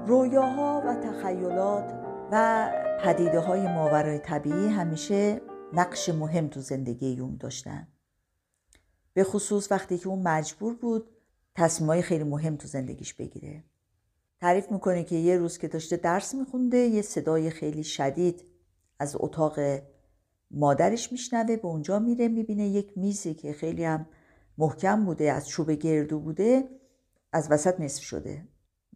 رویاها و تخیلات و پدیده‌های ماورای طبیعی همیشه نقش مهم تو زندگی یونگ داشتن. به خصوص وقتی که اون مجبور بود تصمیم‌های خیلی مهم تو زندگیش بگیره. تعریف میکنه که یه روز که داشته درس میخونده یه صدای خیلی شدید از اتاق مادرش میشنوه. به اونجا میره، میبینه یک میزی که خیلی هم محکم بوده، از چوب گردو بوده، از وسط نصف شده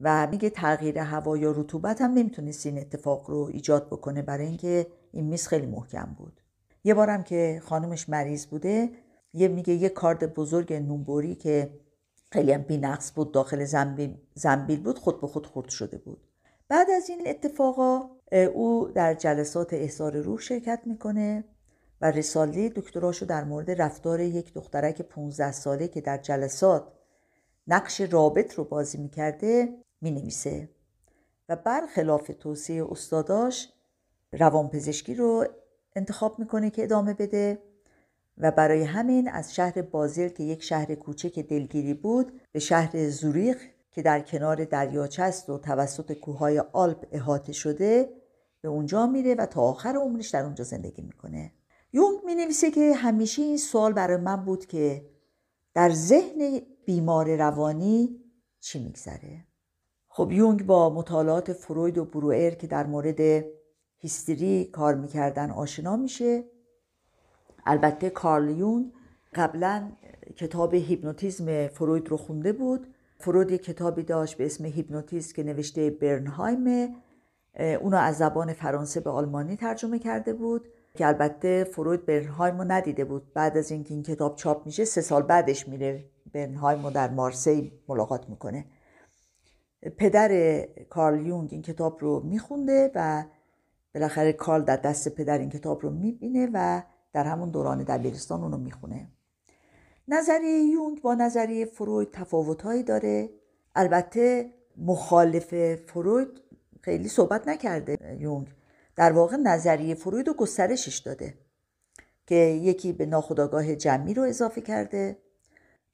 و میگه تغییر هوا یا رطوبت هم نمیتونست این اتفاق رو ایجاد بکنه برای اینکه این میز خیلی محکم بود. یه بارم که خانمش مریض بوده، میگه یه کارد بزرگ نونبری که خیلی هم بی‌نقص بود داخل زنبیل بود، خود به خود خورد شده بود. بعد از این اتفاقا او در جلسات احضار روح شرکت میکنه و رساله دکتراشو در مورد رفتار یک دخترک 15 ساله که در جلسات نقش رابط رو بازی میکرده مینویسه و برخلاف توصیه استاداش روانپزشکی رو انتخاب میکنه که ادامه بده و برای همین از شهر بازل که یک شهر کوچک دلگیری بود به شهر زوریخ که در کنار دریاچه است و توسط کوههای آلپ احاطه شده به اونجا میره و تا آخر عمرش در اونجا زندگی میکنه. یونگ مینویسه که همیشه این سوال برای من بود که در ذهن بیمار روانی چی میگذره؟ خب یونگ با مطالعات فروید و بروئر که در مورد هیستری کار میکردن آشنا میشه. البته کارل یونگ قبلا کتاب هیپنوتیزم فروید رو خونده بود. فروید یک کتابی داشت به اسم هیپنوتیزم که نوشته برنهایم، اونو از زبان فرانسه به آلمانی ترجمه کرده بود که البته فروید برنهایم رو ندیده بود. بعد از اینکه این کتاب چاپ میشه 3 سال بعدش میره برنهایم رو در مارسی ملاقات میکنه. پدر کارل یونگ این کتاب رو میخونده و بالاخره کارل در دست پدر این کتاب رو میبینه و در همون دوران دبیرستان اونو میخونه. نظریه یونگ با نظریه فروید تفاوت‌هایی داره. البته مخالف فروید خیلی صحبت نکرده یونگ. در واقع نظریه فروید رو گسترشش داده که یکی به ناخودآگاه جمعی رو اضافه کرده،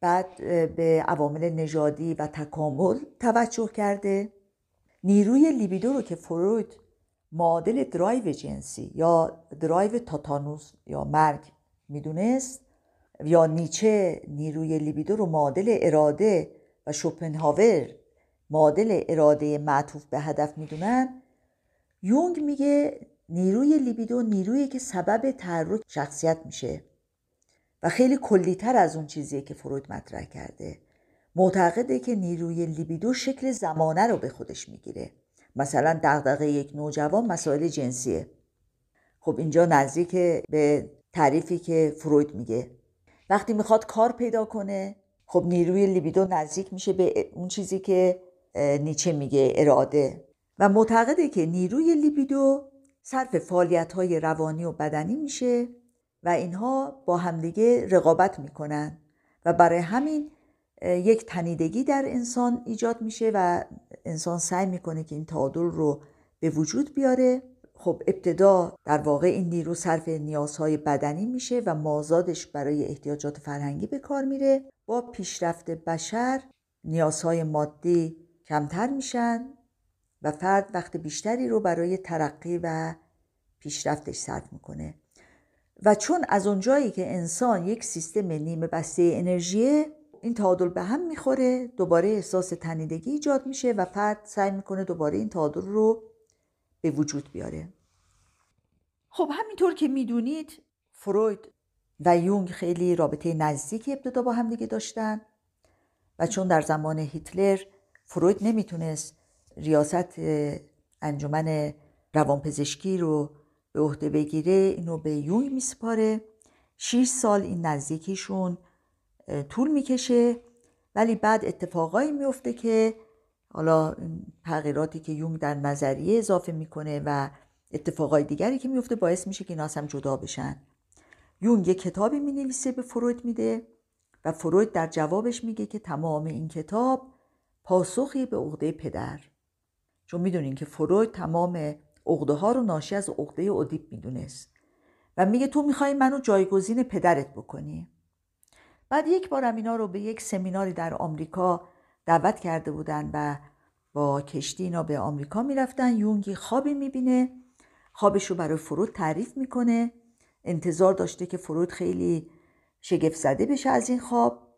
بعد به عوامل نژادی و تکامل توجه کرده. نیروی لیبیدو رو که فروید معادل درایو جنسی یا درایو تاتانوس یا مرگ میدونست، یا نیچه نیروی لیبیدو رو معادل اراده و شوپنهاور معادل اراده معطوف به هدف میدونن، یونگ میگه نیروی لیبیدو نیرویی که سبب تحرک شخصیت میشه و خیلی کلی‌تر از اون چیزیه که فروید مطرح کرده. معتقده که نیروی لیبیدو شکل زمانه رو به خودش میگیره. مثلا دغدغه یک نوجوان مسائل جنسیه. خب اینجا نزدیک به تعریفی که فروید میگه. وقتی میخواد کار پیدا کنه، خب نیروی لیبیدو نزدیک میشه به اون چیزی که نیچه میگه اراده، و معتقده که نیروی لیبیدو صرف فعالیت‌های روانی و بدنی میشه و اینها با همدیگه رقابت میکنن و برای همین یک تنیدگی در انسان ایجاد میشه و انسان سعی میکنه که این تعادل رو به وجود بیاره. خب ابتدا در واقع این نیرو صرف نیازهای بدنی میشه و مازادش برای احتیاجات فرهنگی به کار میره. با پیشرفت بشر نیازهای مادی کمتر میشن و فرد وقت بیشتری رو برای ترقی و پیشرفتش صرف میکنه و چون از اونجایی که انسان یک سیستم نیمه بسته انرژیه، این تعادل به هم میخوره، دوباره احساس تنیدگی ایجاد میشه و فرد سعی میکنه دوباره این تعادل رو به وجود بیاره. خب همینطور که میدونید فروید و یونگ خیلی رابطه نزدیکی ابتدا با هم دیگه داشتن و چون در زمان هیتلر فروید نمیتونست ریاست انجمن روانپزشکی رو به عهده بگیره، اینو به یونگ میسپاره. 6 سال این نزدیکیشون طول میکشه، ولی بعد اتفاقایی میفته که حالا تغییراتی که یونگ در نظریه اضافه میکنه و اتفاقای دیگری که میفته باعث میشه که اینا هم جدا بشن. یونگ یک کتابی مینویسه به فروید میده و فروید در جوابش میگه که تمام این کتاب پاسخی به عقده پدر، چون میدونین که فروید تمام عقده ها رو ناشی از عقده اودیپ میدونست و میگه تو میخوای منو جایگزین پدرت بکنی. بعد یک بارم اینا رو به یک سمیناری در آمریکا دعوت کرده بودن و با کشتی اینا به آمریکا میرفتن. یونگ خوابی میبینه، خوابش رو برای فرود تعریف میکنه. انتظار داشته که فرود خیلی شگفت زده بشه از این خواب،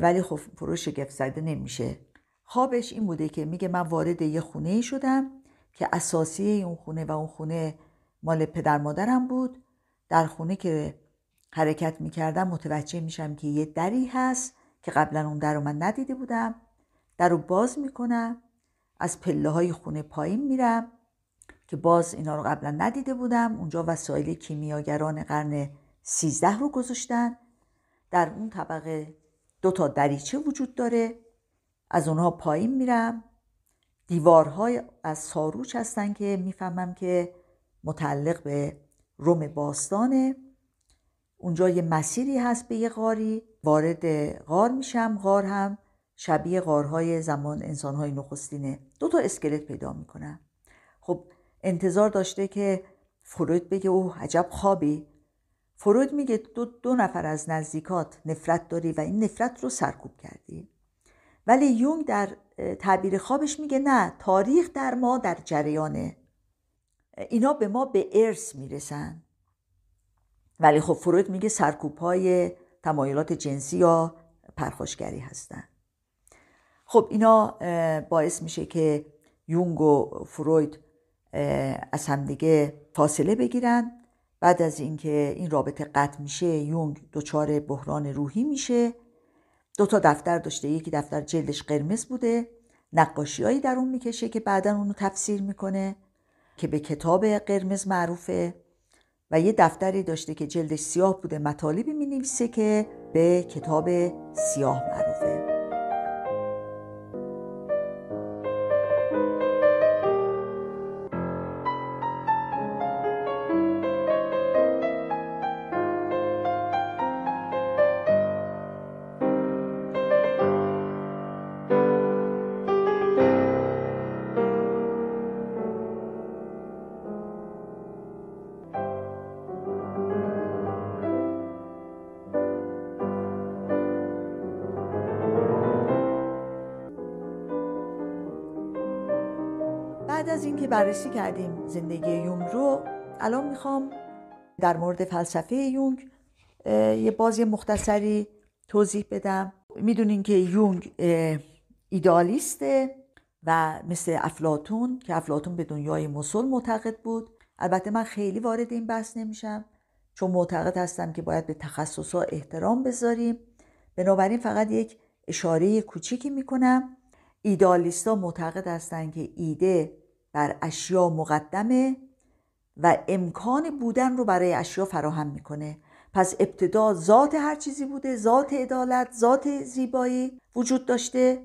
ولی خب فرود شگفت زده نمیشه. خوابش این بوده که میگه من وارد یه خونه شدم که اساسی اون خونه و اون خونه مال پدر مادرم بود. در خونه که حرکت میکردم متوجه میشم که یه دری هست که قبلا اون در رو من ندیده بودم. در رو باز میکنم، از پله های خونه پایین میرم که باز اینا رو قبلا ندیده بودم. اونجا وسایل کیمیاگران قرن 13 رو گذاشتن. در اون طبقه 2 دریچه وجود داره، از اونها پایین میرم. دیوارهای از ساروج هستن که میفهمم که متعلق به روم باستانه. اونجا یه مسیری هست به یه غاری، وارد غار میشم. غار هم شبیه غارهای زمان انسانهای نخستینه. 2 اسکلت پیدا میکنم. خب انتظار داشته که فروید بگه اوه عجب خوابی. فروید میگه دو نفر از نزدیکات نفرت داری و این نفرت رو سرکوب کردی. ولی یونگ در تعبیر خوابش میگه نه، تاریخ در ما در جریانه، اینا به ما به ارث میرسن. ولی خب فروید میگه سرکوب‌های تمایلات جنسی یا پرخاشگری هستن. خب اینا باعث میشه که یونگ و فروید از همدیگه فاصله بگیرن. بعد از اینکه این رابطه قطع میشه، یونگ دچار بحران روحی میشه. 2 دفتر داشته، یکی دفتر جلدش قرمز بوده، نقاشی‌هایی در اون میکشه که بعداً اونو تفسیر میکنه که به کتاب قرمز معروفه، و یه دفتری داشته که جلدش سیاه بوده، مطالبی مینویسه که به کتاب سیاه معروفه. بعد از اینکه بررسی کردیم زندگی یونگ رو، الان میخوام در مورد فلسفه یونگ یه بازی مختصری توضیح بدم. میدونین که یونگ ایدئالیسته و مثل افلاطون، که افلاطون به دنیای مسل معتقد بود. البته من خیلی وارد این بحث نمیشم چون معتقد هستم که باید به تخصصها احترام بذاریم. بنابراین فقط یک اشاره کوچیکی میکنم. ایدئالیست‌ها معتقد هستند که ایده بر اشیا مقدمه و امکان بودن رو برای اشیا فراهم میکنه. پس ابتدا ذات هر چیزی بوده، ذات عدالت، ذات زیبایی وجود داشته.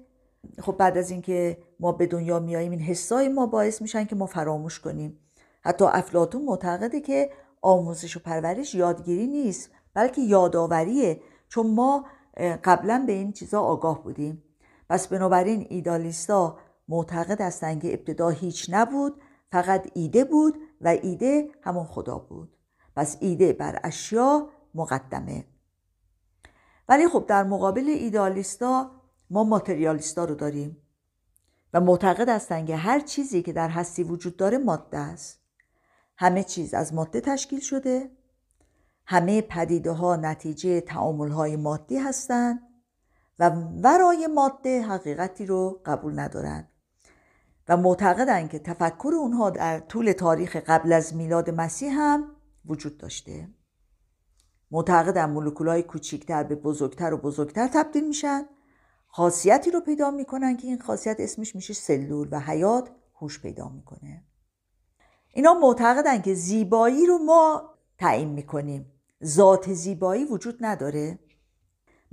خب بعد از اینکه ما به دنیا میاییم، این حسای ما باعث میشن که ما فراموش کنیم. حتی افلاطون معتقده که آموزش و پرورش یادگیری نیست، بلکه یادآوریه، چون ما قبلا به این چیزا آگاه بودیم. پس بنابراین ایدالیستا معتقد هستند که ابتدا هیچ نبود، فقط ایده بود و ایده همون خدا بود. پس ایده بر اشیا مقدمه. ولی خب در مقابل ایدالیستا ما ماتریالیستا رو داریم و معتقد هستند که هر چیزی که در هستی وجود داره ماده است. همه چیز از ماده تشکیل شده، همه پدیده ها نتیجه تعامل های مادی هستند و ورای ماده حقیقتی رو قبول ندارند و معتقدند که تفکر اونها در طول تاریخ قبل از میلاد مسیح هم وجود داشته. معتقدند مولکول‌های کوچکتر به بزرگتر و بزرگتر تبدیل میشن، خاصیتی رو پیدا میکنن که این خاصیت اسمش میشه سلول و حیات هوش پیدا میکنه. اینا معتقدند که زیبایی رو ما تعیین میکنیم، ذات زیبایی وجود نداره.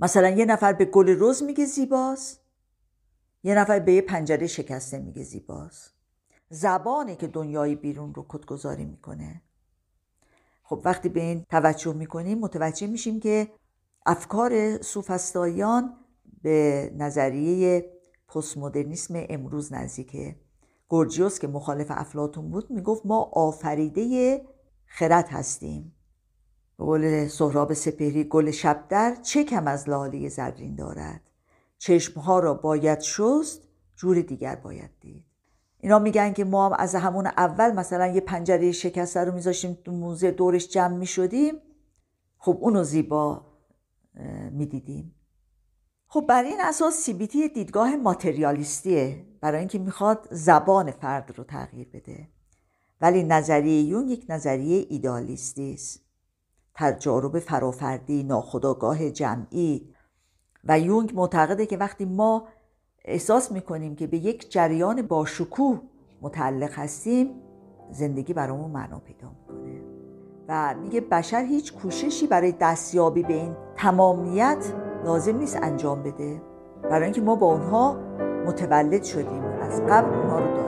مثلا یه نفر به گل رز میگه زیباست، یه نفر به یه پنجره شکسته میگه زیباست. زبانه که دنیای بیرون رو کدگذاری میکنه. خب وقتی به این توجه میکنیم متوجه میشیم که افکار سوفسطائیان به نظریه پست مدرنیسم امروز نزدیکه. گورجیوس که مخالف افلاطون بود میگفت ما آفریده خرد هستیم. به قول سهراب سپهری، گل شبدر چه کم از لاله زرین دارد، چشمها را باید شست جور دیگر باید دید. اینا میگن که ما هم از همون اول مثلا یه پنجره شکسته رو میذاشیم تو موزه، دورش جمع میشدیم، خب اونو زیبا میدیدیم. خب برای این اساس CBT دیدگاه ماتریالیستیه، برای اینکه میخواد زبان فرد رو تغییر بده. ولی نظریه یونگ یک نظریه ایدئالیستی است، تجارب فرافردی، ناخودآگاه جمعی. و یونگ معتقده که وقتی ما احساس میکنیم که به یک جریان باشکوه متعلق هستیم، زندگی برامون معنا پیدا میکنه. و میگه بشر هیچ کوششی برای دستیابی به این تمامیت لازم نیست انجام بده، برای اینکه ما با اونها متولد شدیم، از قبل اونها رو داریم.